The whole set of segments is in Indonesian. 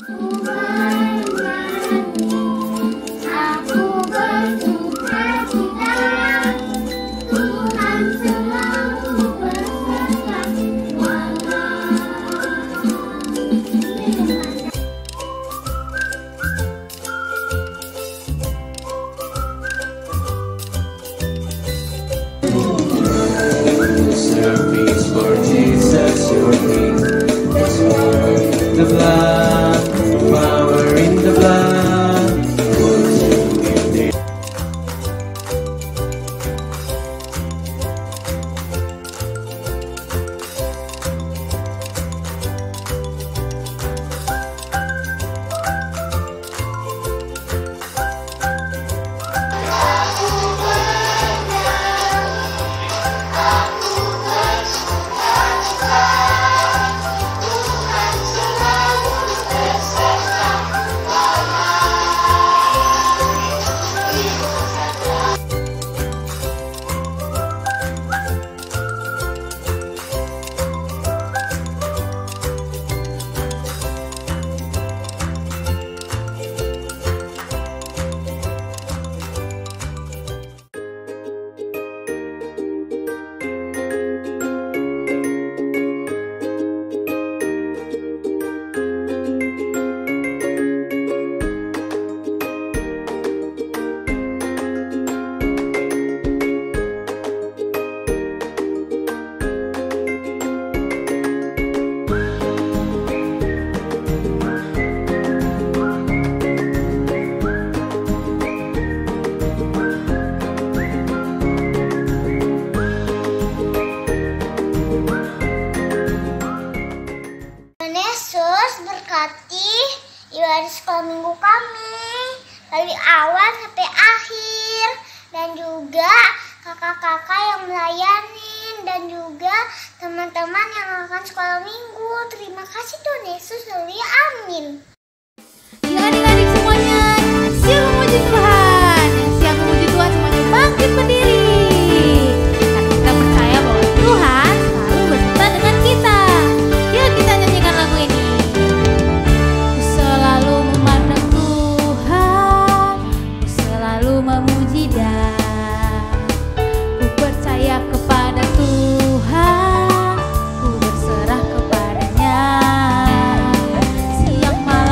For Jesus, your King, it's the blood, power in the blood. Berkati ibadah sekolah minggu kami dari awal sampai akhir, dan juga kakak-kakak yang melayanin, dan juga teman-teman yang akan sekolah minggu. Terima kasih Tuhan Yesus, amin. Adik-adik semuanya, siap memuji Tuhan. Siap memuji Tuhan, semuanya bangkit berdiri. Karena kita percaya bahwa Tuhan selalu beserta dengan kita. Yuk kita nyanyikan lagu ini. Ku selalu memandang Tuhan, ku selalu memuji Dia. Ku percaya kepada Tuhan, ku berserah kepadanya. Siang malam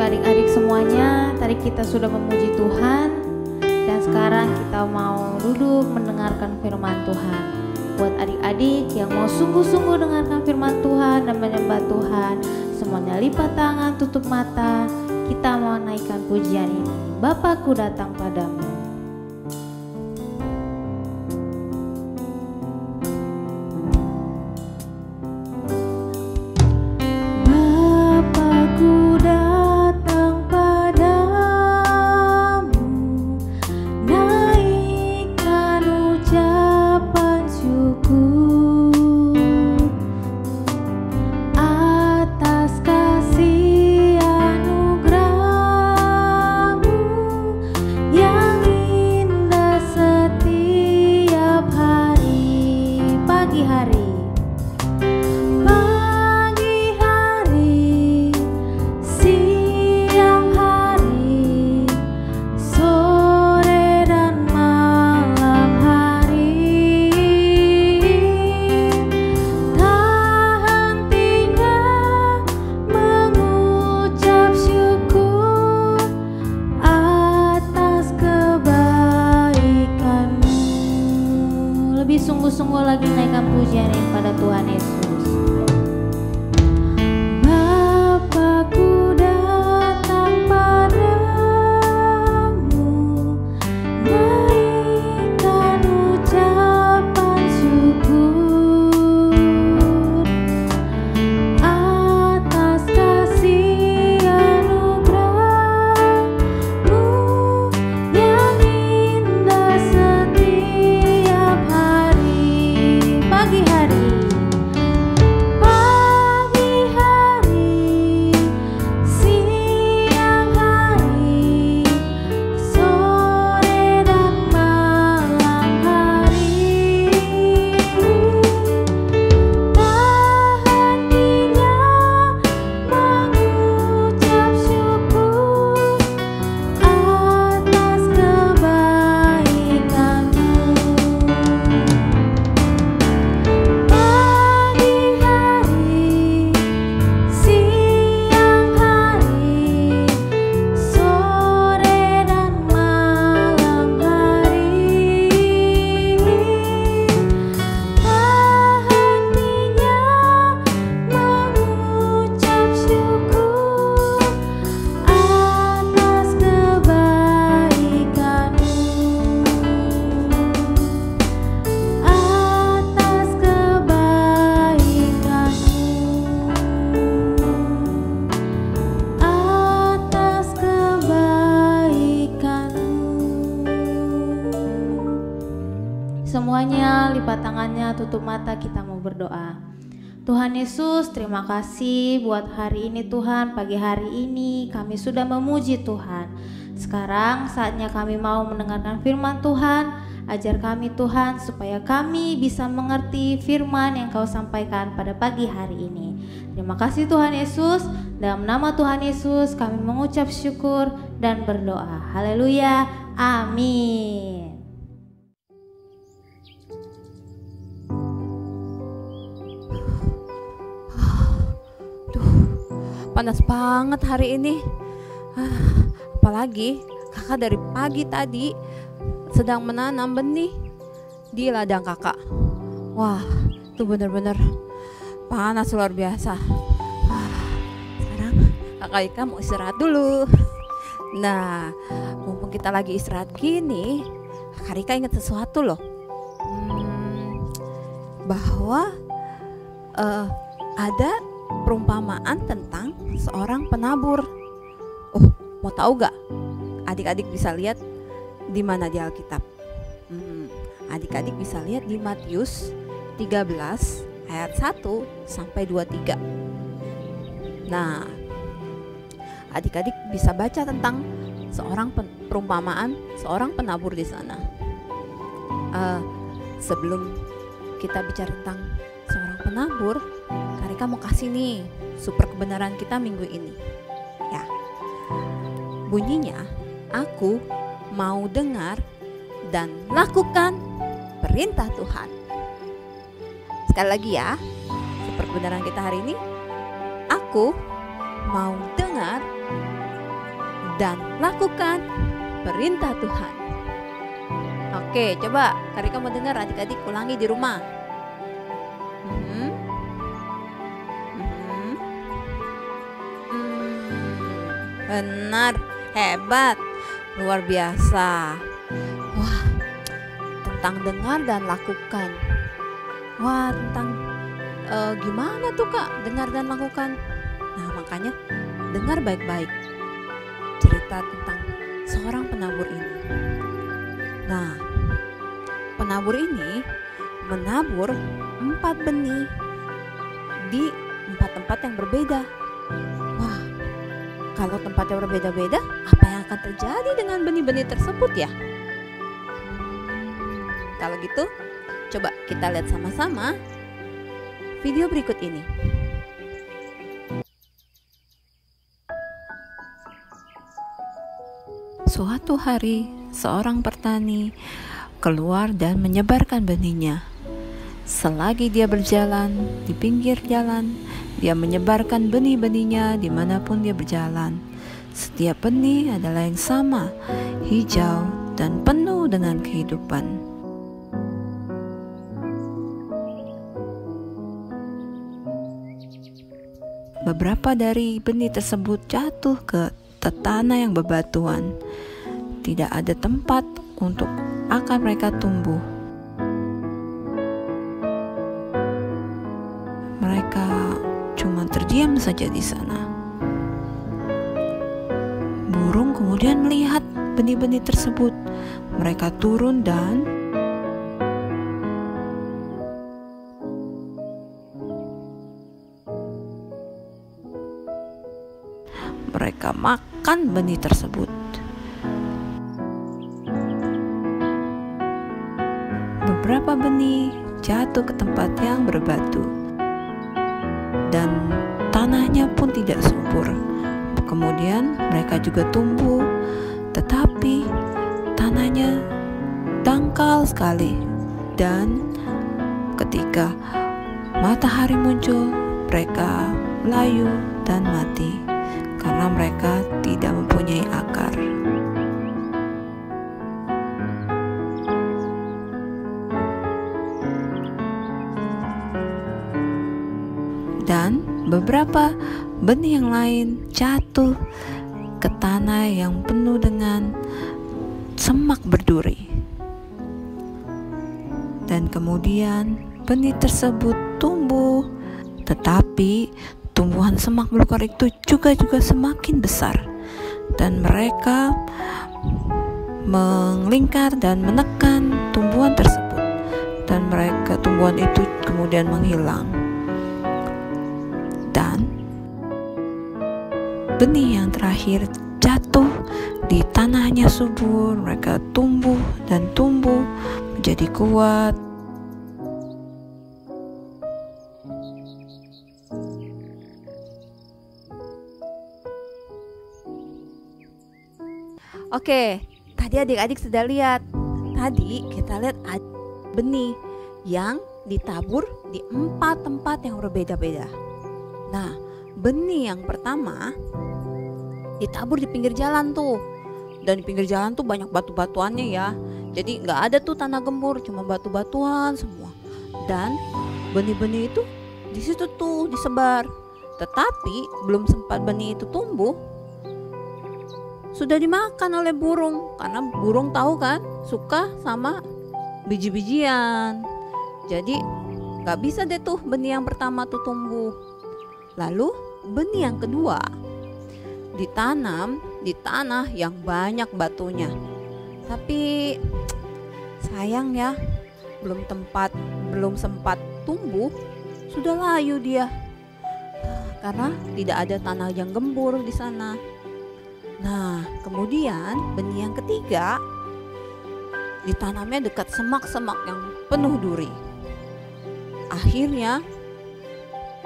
adik-adik semuanya, tadi kita sudah memuji Tuhan dan sekarang kita mau duduk mendengarkan firman Tuhan. Buat adik-adik yang mau sungguh-sungguh dengarkan firman Tuhan dan menyembah Tuhan, semuanya lipat tangan, tutup mata. Kita mau naikkan pujian ini. Bapakku datang padamu. Sungguh-sungguh lagi naikkan pujian ini pada Tuhan Yesus. Bapakku datang padamu, naikkan ucapan syukur atas kasih anugerah-Mu yang indah setiap hari. Pagi hari, siang hari, sore dan malam hari, tak hentinya mengucap syukur atas kebaikan-Mu. Pagi hari, siang hari, sore dan malam hari, tak hentinya mengucap syukur atas kebaikan-Mu, atas kebaikan-Mu. Semuanya lipat tangannya, tutup mata, kita mau berdoa. Tuhan Yesus, terima kasih buat hari ini Tuhan. Pagi hari ini kami sudah memuji Tuhan. Sekarang saatnya kami mau mendengarkan firman Tuhan. Ajar kami Tuhan supaya kami bisa mengerti firman yang Kau sampaikan pada pagi hari ini. Terima kasih Tuhan Yesus. Dalam nama Tuhan Yesus kami mengucap syukur dan berdoa. Haleluya. Amin. Panas banget hari ini. Apalagi kakak dari pagi tadi sedang menanam benih di ladang kakak. Wah, itu bener-bener panas luar biasa. Sekarang kakak Ika mau istirahat dulu. Nah, mumpung kita lagi istirahat gini, kakak Ika ingat sesuatu loh. Bahwa ada perumpamaan tentang seorang penabur. Oh, mau tahu gak? Adik-adik bisa lihat di mana di Alkitab. Adik-adik bisa lihat di Matius 13 ayat 1 sampai 23. Nah, adik-adik bisa baca tentang seorang perumpamaan seorang penabur di sana. Sebelum kita bicara tentang seorang penabur, Karika mau kasih nih super kebenaran kita minggu ini. Ya, bunyinya, aku mau dengar dan lakukan perintah Tuhan. Sekali lagi ya, super kebenaran kita hari ini, aku mau dengar dan lakukan perintah Tuhan. Oke, coba Karika mau dengar adik-adik ulangi di rumah. Benar, hebat, luar biasa. Wah, tentang dengar dan lakukan. Wah, tentang gimana tuh Kak, dengar dan lakukan? Nah, makanya dengar baik-baik cerita tentang seorang penabur ini. Nah, penabur ini menabur 4 benih di 4 tempat yang berbeda. Wah, kalau tempatnya berbeda-beda, apa yang akan terjadi dengan benih-benih tersebut ya? Kalau gitu, coba kita lihat sama-sama video berikut ini. Suatu hari, seorang petani keluar dan menyebarkan benihnya. Selagi dia berjalan di pinggir jalan, dia menyebarkan benih-benihnya dimanapun dia berjalan. Setiap benih adalah yang sama, hijau dan penuh dengan kehidupan. Beberapa dari benih tersebut jatuh ke tanah yang bebatuan. Tidak ada tempat untuk akar mereka tumbuh. Mereka cuma terdiam saja di sana. Burung kemudian melihat benih-benih tersebut. Mereka turun dan mereka makan benih tersebut. Beberapa benih jatuh ke tempat yang berbatu dan tanahnya pun tidak subur. Kemudian mereka juga tumbuh, tetapi tanahnya dangkal sekali. Dan ketika matahari muncul, mereka layu dan mati karena mereka tidak mempunyai akar. Dan beberapa benih yang lain jatuh ke tanah yang penuh dengan semak berduri. Dan kemudian benih tersebut tumbuh, tetapi tumbuhan semak belukar itu juga semakin besar. Dan mereka melingkar dan menekan tumbuhan tersebut. Dan tumbuhan itu kemudian menghilang. Dan benih yang terakhir jatuh di tanahnya subur. Mereka tumbuh dan tumbuh menjadi kuat. Oke, tadi adik-adik sudah lihat. Tadi kita lihat benih yang ditabur di 4 tempat yang berbeda-beda. Nah, benih yang pertama ditabur di pinggir jalan tuh. Dan di pinggir jalan tuh banyak batu-batuannya ya. Jadi nggak ada tuh tanah gembur, cuma batu-batuan semua. Dan benih-benih itu di situ tuh disebar. Tetapi belum sempat benih itu tumbuh, sudah dimakan oleh burung. Karena burung tahu kan, suka sama biji-bijian. Jadi nggak bisa deh tuh benih yang pertama tuh tumbuh. Lalu benih yang kedua ditanam di tanah yang banyak batunya. Tapi sayang ya, belum sempat tumbuh, sudah layu dia. Karena tidak ada tanah yang gembur di sana. Nah, kemudian benih yang ketiga ditanamnya dekat semak-semak yang penuh duri. Akhirnya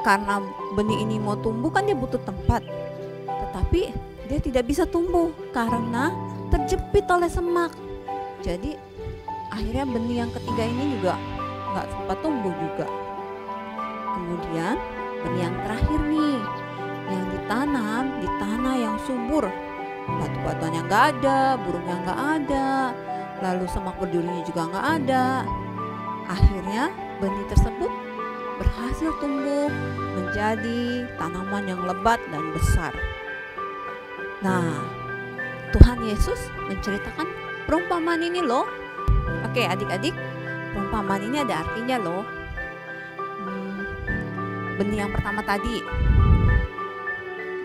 karena benih ini mau tumbuh kan dia butuh tempat, tetapi dia tidak bisa tumbuh karena terjepit oleh semak. Jadi akhirnya benih yang ketiga ini juga nggak sempat tumbuh juga. Kemudian benih yang terakhir nih, yang ditanam di tanah yang subur Batu-batuannya nggak ada, burungnya nggak ada, lalu semak berdurinya juga nggak ada. Akhirnya benih tersebut berhasil tumbuh menjadi tanaman yang lebat dan besar. Nah, Tuhan Yesus menceritakan perumpamaan ini loh. Oke adik-adik, perumpamaan ini ada artinya loh. Benih yang pertama tadi,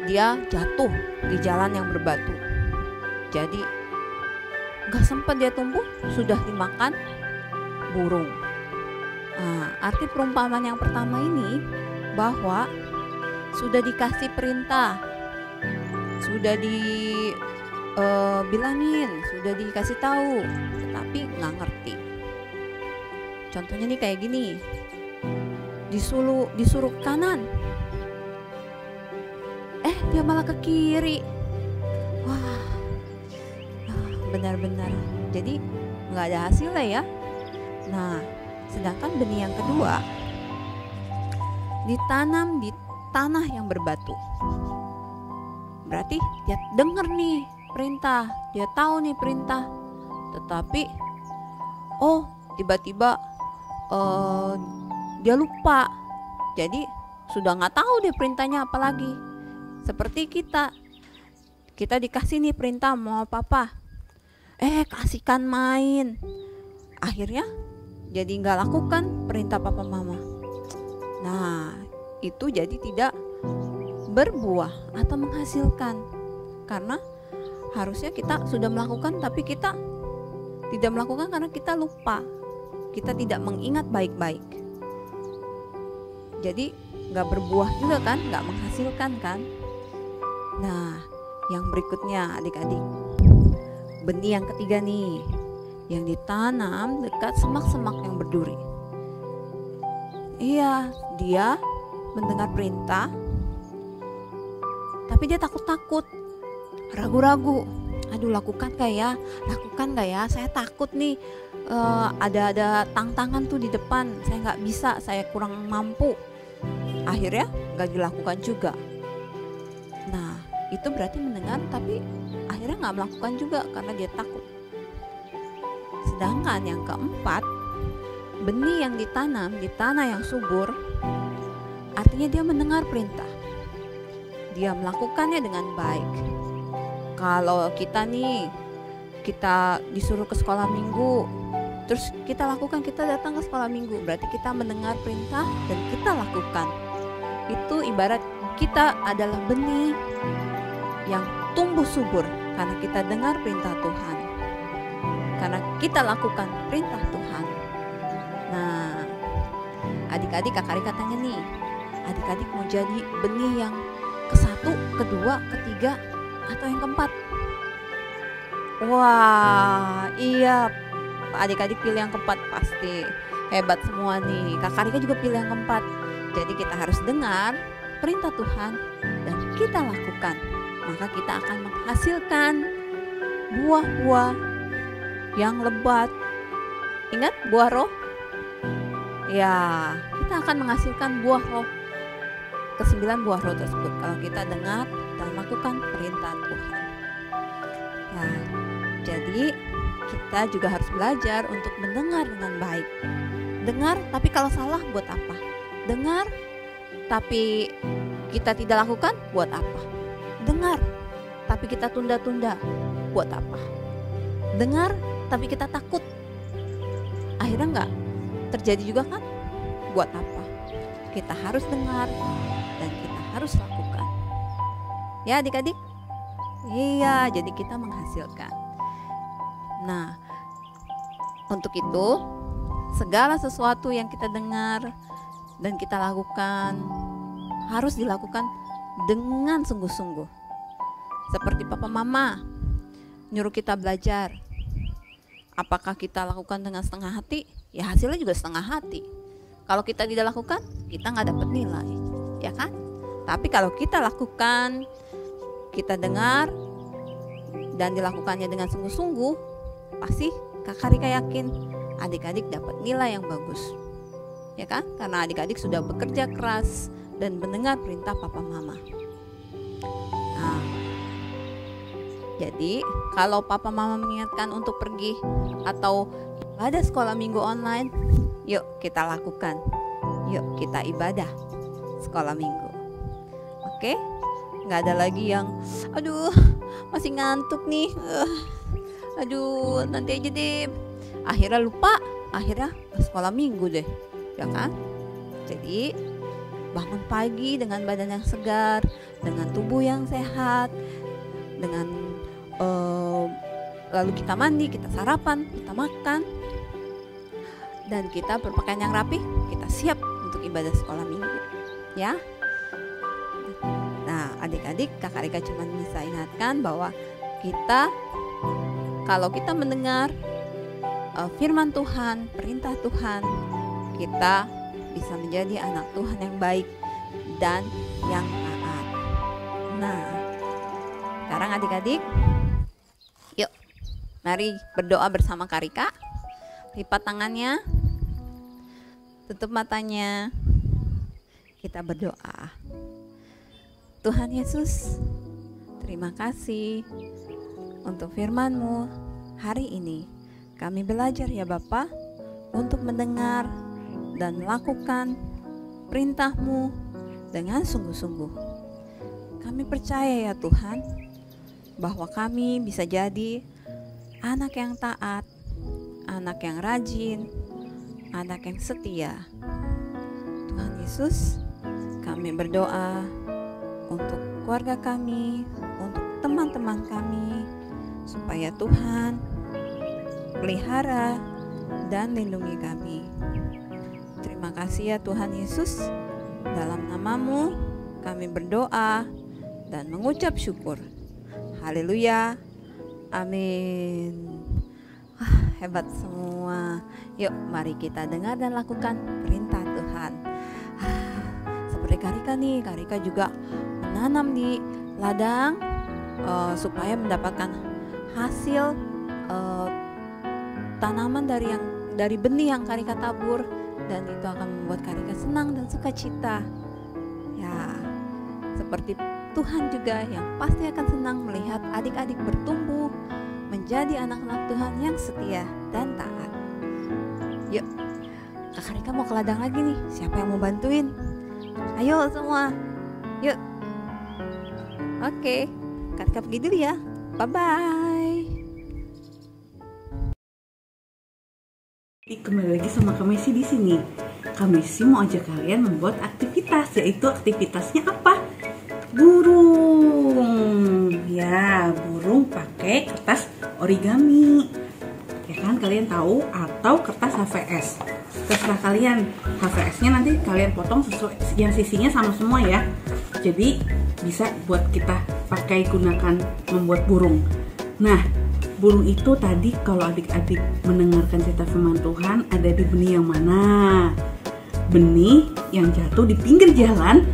dia jatuh di jalan yang berbatu. Jadi gak sempat dia tumbuh, sudah dimakan burung. Nah, arti perumpamaan yang pertama ini bahwa sudah dikasih perintah, sudah dibilangin, sudah dikasih tahu, tetapi nggak ngerti. Contohnya nih kayak gini, disuruh ke kanan, dia malah ke kiri. Wah, benar-benar jadi nggak ada hasilnya ya. Nah, sedangkan benih yang kedua ditanam di tanah yang berbatu. Berarti dia dengar nih perintah, dia tahu nih perintah, tetapi tiba-tiba dia lupa. Jadi sudah nggak tahu deh perintahnya apa lagi. Seperti kita dikasih nih perintah mau apa, kasihkan main. Akhirnya jadi nggak lakukan perintah papa mama. Nah, itu jadi tidak berbuah atau menghasilkan, karena harusnya kita sudah melakukan tapi kita tidak melakukan karena kita lupa, kita tidak mengingat baik-baik. Jadi nggak berbuah juga kan, nggak menghasilkan kan. Nah, yang berikutnya adik-adik, benih yang ketiga nih, yang ditanam dekat semak-semak yang berduri. Iya, dia mendengar perintah, tapi dia takut-takut, ragu-ragu. Aduh, lakukan gak ya? Saya takut nih, ada tantangan tuh di depan, saya nggak bisa, saya kurang mampu. Akhirnya nggak dilakukan juga. Nah, itu berarti mendengar tapi akhirnya nggak melakukan juga karena dia takut. Sedangkan yang keempat, benih yang ditanam di tanah yang subur, artinya dia mendengar perintah, dia melakukannya dengan baik. Kalau kita disuruh ke sekolah minggu, terus kita lakukan, kita datang ke sekolah minggu, berarti kita mendengar perintah dan kita lakukan. Itu ibarat kita adalah benih yang tumbuh subur karena kita dengar perintah Tuhan, karena kita lakukan perintah Tuhan. Nah, adik-adik, Kak Rika tanya nih, adik-adik mau jadi benih yang ke-1, kedua, ketiga, atau yang keempat? Wah, iya, adik-adik pilih yang keempat, pasti hebat semua nih. Kak Rika juga pilih yang keempat. Jadi kita harus dengar perintah Tuhan dan kita lakukan, maka kita akan menghasilkan buah-buah yang lebat. Ingat buah roh? Ya, kita akan menghasilkan buah roh, ke-9 buah roh tersebut kalau kita dengar dan lakukan perintah Tuhan. Nah, jadi kita juga harus belajar untuk mendengar dengan baik. Dengar, tapi kalau salah buat apa? Dengar, tapi kita tidak lakukan, buat apa? Dengar, tapi kita tunda-tunda, buat apa? Dengar, tapi kita takut, akhirnya nggak terjadi juga kan? Buat apa? Kita harus dengar dan kita harus lakukan. Ya adik-adik? Iya, jadi kita menghasilkan. Nah, untuk itu segala sesuatu yang kita dengar dan kita lakukan harus dilakukan dengan sungguh-sungguh. Seperti papa mama nyuruh kita belajar, apakah kita lakukan dengan setengah hati? Ya hasilnya juga setengah hati. Kalau kita tidak lakukan, kita nggak dapat nilai, ya kan? Tapi kalau kita lakukan, kita dengar dan dilakukannya dengan sungguh-sungguh, pasti Kakak Rika yakin adik-adik dapat nilai yang bagus, ya kan? Karena adik-adik sudah bekerja keras dan mendengar perintah papa mama. Nah, Jadi kalau papa mama mengingatkan untuk pergi atau ibadah sekolah minggu online, yuk kita lakukan. Yuk kita ibadah sekolah minggu. Oke? Nggak ada lagi yang aduh masih ngantuk nih, aduh nanti aja deh, akhirnya lupa, akhirnya sekolah minggu deh, ya kan? Jadi bangun pagi dengan badan yang segar, dengan tubuh yang sehat, dengan lalu kita mandi, kita sarapan, kita makan, dan kita berpakaian yang rapi, kita siap untuk ibadah sekolah minggu, ya. Nah, adik-adik, Kakak Rika cuma bisa ingatkan bahwa kita, kalau kita mendengar firman Tuhan, perintah Tuhan, kita bisa menjadi anak Tuhan yang baik dan yang taat. Nah, sekarang adik-adik, yuk mari berdoa bersama Kak Rika. Lipat tangannya, tutup matanya, kita berdoa. Tuhan Yesus, terima kasih untuk firman-Mu hari ini. Kami belajar ya Bapa untuk mendengar dan melakukan perintah-Mu dengan sungguh-sungguh. Kami percaya ya Tuhan bahwa kami bisa jadi anak yang taat, anak yang rajin, anak yang setia. Tuhan Yesus, kami berdoa untuk keluarga kami, untuk teman-teman kami, supaya Tuhan pelihara dan lindungi kami. Terima kasih ya Tuhan Yesus, dalam nama-Mu kami berdoa dan mengucap syukur. Haleluya, amin. Hebat semua. Yuk mari kita dengar dan lakukan perintah Tuhan. Seperti Kak Rika nih, Kak Rika juga menanam di ladang supaya mendapatkan hasil tanaman dari benih yang Kak Rika tabur, dan itu akan membuat Kak Rika senang dan sukacita. Ya, seperti Tuhan juga yang pasti akan senang melihat adik-adik bertumbuh menjadi anak-anak Tuhan yang setia dan taat. Yuk, Kak Rika mau ke ladang lagi nih. Siapa yang mau bantuin? Ayo semua, yuk. Oke, Kak Rika pergi dulu ya. Bye-bye. Kembali lagi sama Kak Messi di sini. Kak Messi mau ajak kalian membuat aktivitas, yaitu aktivitasnya apa? Burung. Ya, burung pakai kertas origami. Ya kan, kalian tahu, atau kertas HVS. Terserah kalian. HVS-nya nanti kalian potong sesuai yang sisinya sama semua ya. Jadi bisa buat kita pakai gunakan membuat burung. Nah, burung itu tadi kalau adik-adik mendengarkan cerita firman Tuhan ada di benih yang mana? Benih yang jatuh di pinggir jalan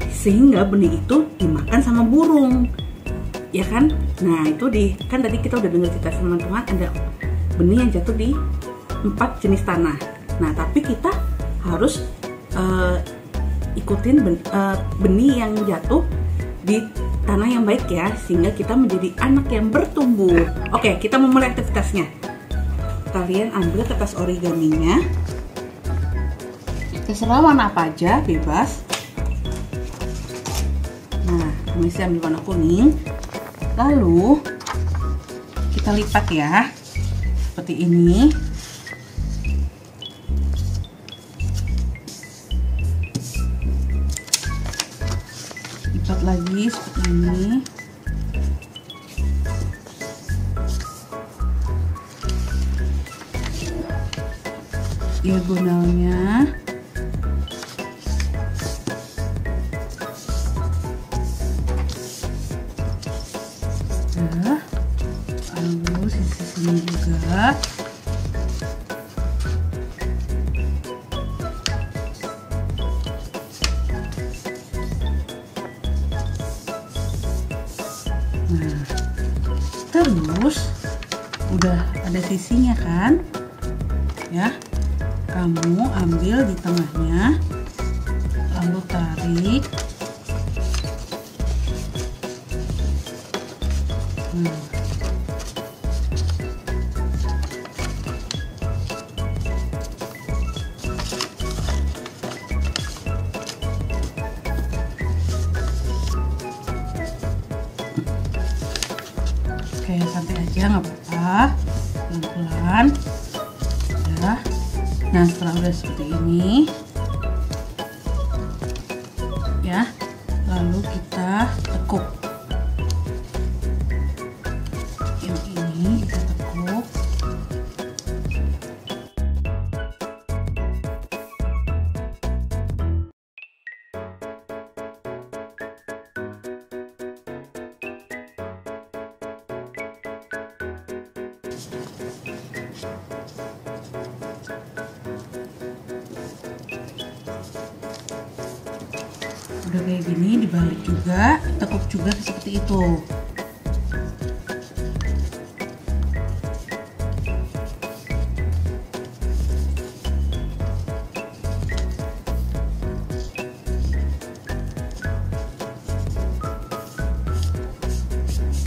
sehingga benih itu dimakan sama burung. Ya kan? Nah, itu kan tadi kita udah dengar cerita firman Tuhan, ada benih yang jatuh di 4 jenis tanah. Nah, tapi kita harus ikutin benih yang jatuh di tanah yang baik ya, sehingga kita menjadi anak yang bertumbuh. Oke, kita memulai aktivitasnya. Kalian ambil kertas origaminya, terserah warna apa aja, bebas. Nah, kami ambil warna kuning. Lalu kita lipat ya, seperti ini. Lipat lagi seperti ini. Diagonalnya. Lalu sisi sini juga. Nah, terus udah ada sisinya kan? Ya, kamu ambil di tengahnya, lalu tarik. Nah, Oke, santai aja, nggak apa-apa, pelan-pelan. Udah. Nah, setelah udah seperti ini, ya, lalu kita tekuk. Yang ini kita tekuk. Udah kayak gini, dibalik juga, tekuk juga seperti itu.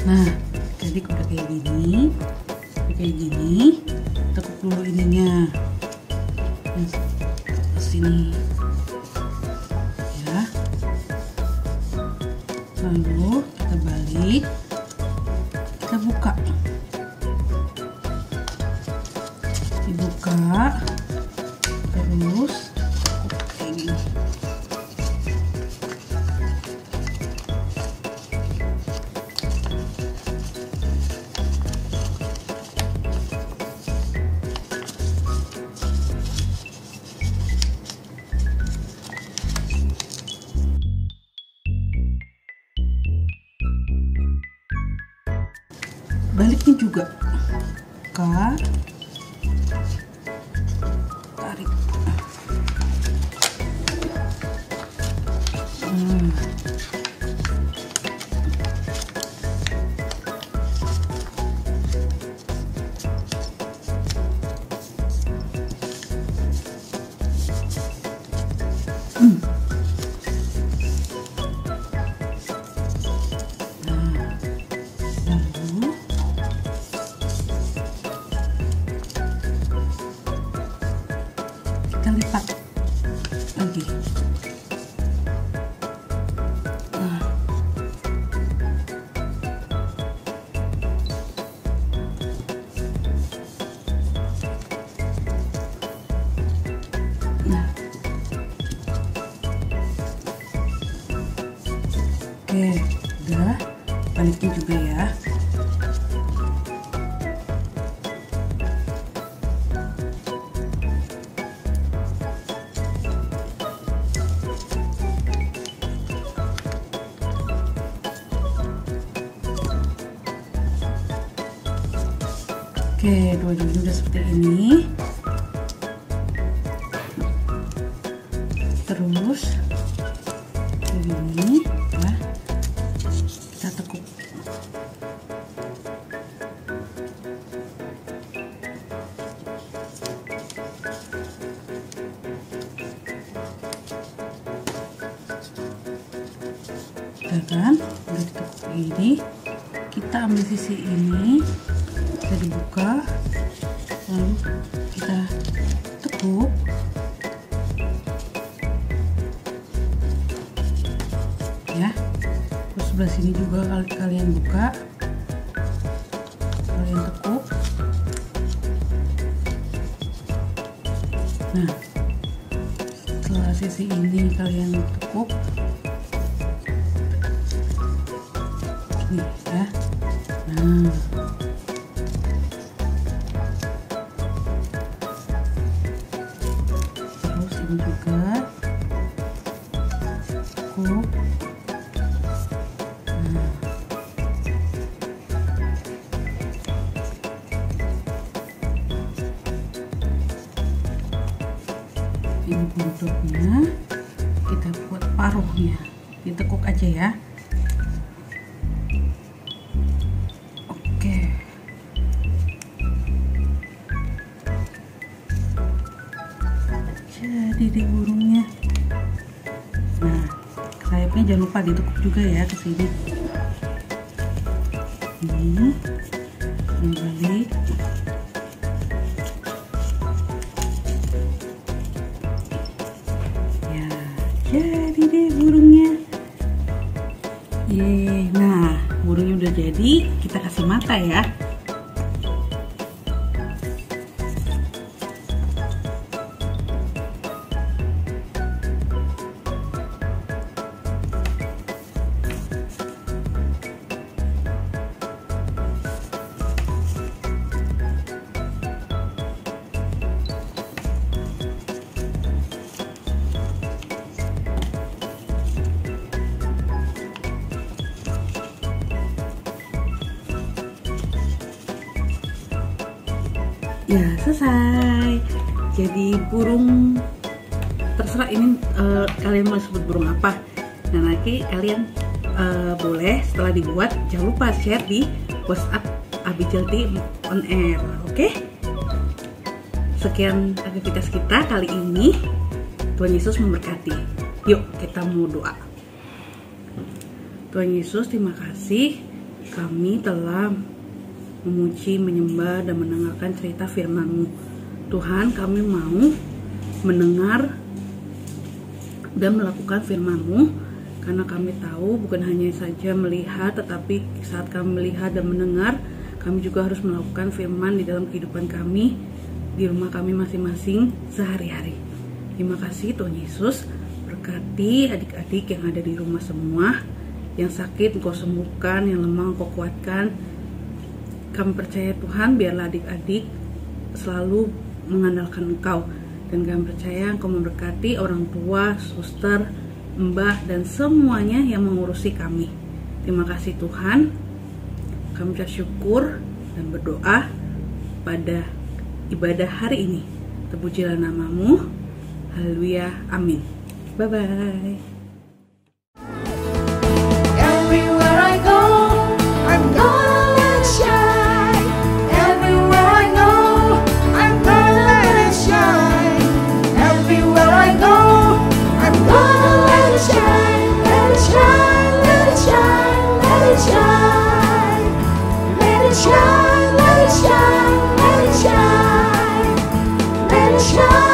Nah, jadi udah kayak gini, tekuk dulu ininya, ke sini. Lalu kita balik, kita buka, dibuka, terus kayak gini. Baliknya juga, buka, tarik. Kita lipat lagi. Oke, udah, balikin juga ya. Oke, dua-duanya udah seperti ini. Terus begini, ya, kita tekuk. Udah kan, udah ditekuk begini. Kita ambil sisi ini, kita dibuka, lalu kita tekuk. Ya, terus sebelah sini juga kalian buka, kalian tekuk. Nah, setelah sisi ini kalian tekuk, ini ya. Nah, terus ini juga tekuk. Ini bentuknya, kita buat paruhnya, ditekuk aja ya. Oke, jadi deh burungnya. Nah, sayapnya jangan lupa ditekuk juga ya ke sini. Ini balik. Jadi deh burungnya. Yeay. Nah, burungnya udah jadi, kita kasih mata ya. Ya, selesai. Jadi burung, terserah ini kalian mau sebut burung apa. Nah, nanti kalian boleh setelah dibuat jangan lupa share di WhatsApp Abijalti on Air, oke? Sekian aktivitas kita kali ini. Tuhan Yesus memberkati. Yuk kita mau doa. Tuhan Yesus, terima kasih kami telah memuji, menyembah, dan mendengarkan cerita firman-Mu. Tuhan, kami mau mendengar dan melakukan firman-Mu, karena kami tahu bukan hanya saja melihat, tetapi saat kami melihat dan mendengar, kami juga harus melakukan firman di dalam kehidupan kami, di rumah kami masing-masing sehari-hari. Terima kasih Tuhan Yesus, berkati adik-adik yang ada di rumah semua, yang sakit Engkau sembuhkan, yang lemah Engkau kuatkan. Kami percaya Tuhan, biarlah adik-adik selalu mengandalkan Engkau. Dan kami percaya Engkau memberkati orang tua, suster, mbah, dan semuanya yang mengurusi kami. Terima kasih Tuhan. Kami bersyukur dan berdoa pada ibadah hari ini. Terpujilah nama-Mu. Haleluya. Amin. Bye-bye. Everywhere I go, I'm gonna let it shine. Everywhere I go, I'm gonna let it shine. Everywhere I go, I'm gonna let it shine. Let it shine, let it shine, let it shine. Let it shine, let it shine, let it shine. Let it shine.